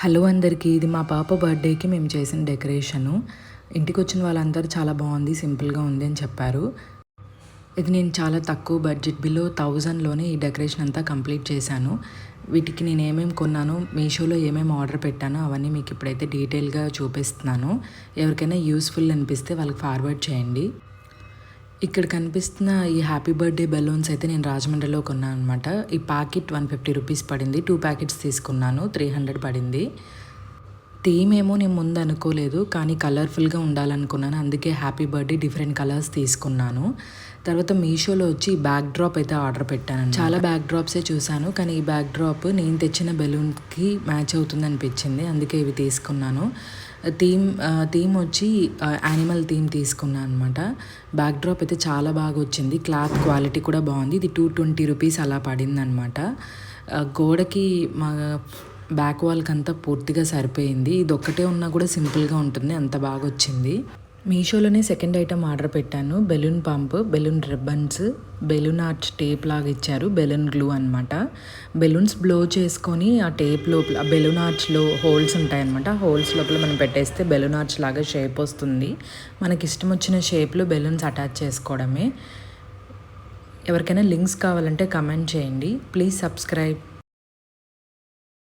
Hello అందరికీ, ఇది మా పాప బర్త్డేకి మేము చేసిన డెకరేషను. ఇంటికి వచ్చిన వాళ్ళందరూ చాలా బాగుంది, సింపుల్గా ఉంది అని చెప్పారు. ఇది నేను చాలా తక్కువ బడ్జెట్, బిలో 1000లోనే ఈ డెకరేషన్ అంతా కంప్లీట్ చేశాను. వీటికి నేను ఏమేమి కొన్నానో, మీషోలో ఏమేమి ఆర్డర్ పెట్టానో అవన్నీ మీకు ఇప్పుడైతే డీటెయిల్గా చూపిస్తున్నాను. ఎవరికైనా యూస్ఫుల్ అనిపిస్తే వాళ్ళకి ఫార్వర్డ్ చేయండి. ఇక్కడ కనిపిస్తున్న ఈ హ్యాపీ బర్త్డే బెలూన్స్ అయితే నేను రాజమండ్రిలో కొన్నాను అనమాట. ఈ ప్యాకెట్ 150 రూపీస్ పడింది. 2 ప్యాకెట్స్ తీసుకున్నాను, 300 పడింది. థీమ్ ఏమో నేను ముందు అనుకోలేదు, కానీ కలర్ఫుల్గా ఉండాలనుకున్నాను. అందుకే హ్యాపీ బర్త్డే డిఫరెంట్ కలర్స్ తీసుకున్నాను. తర్వాత మీషోలో వచ్చి ఈ బ్యాక్ డ్రాప్ అయితే ఆర్డర్ పెట్టాను. చాలా బ్యాక్ డ్రాప్సే చూశాను, కానీ ఈ బ్యాక్ డ్రాప్ నేను తెచ్చిన బెలూన్కి మ్యాచ్ అవుతుంది అనిపించింది. అందుకే ఇవి తీసుకున్నాను. థీమ్ వచ్చి యానిమల్ థీమ్ తీసుకున్నాను అనమాట. బ్యాక్ డ్రాప్ అయితే చాలా బాగా వచ్చింది. క్లాత్ క్వాలిటీ కూడా బాగుంది. ఇది 220 రూపీస్ అలా పడింది అనమాట. గోడకి మా బ్యాక్ వాల్కి అంతా పూర్తిగా సరిపోయింది. ఇది ఒక్కటే ఉన్నా కూడా సింపుల్గా ఉంటుంది, అంత బాగా వచ్చింది. మీషోలోనే సెకండ్ ఐటమ్ ఆర్డర్ పెట్టాను. Balloon pump, balloon ribbons, balloon art tape లాగా ఇచ్చారు, బెలూన్ గ్లూ అనమాట. బెలూన్స్ బ్లో చేసుకొని ఆ టేప్ లోపల బెలూన్ ఆర్చ్లో హోల్స్ ఉంటాయన్నమాట. ఆ హోల్స్ లోపల మనం పెట్టేస్తే బెలూన్ ఆర్చ్ లాగా షేప్ వస్తుంది. మనకి ఇష్టం వచ్చిన షేప్లో బెలూన్స్ అటాచ్ చేసుకోవడమే. ఎవరికైనా లింక్స్ కావాలంటే కమెంట్ చేయండి. Please subscribe.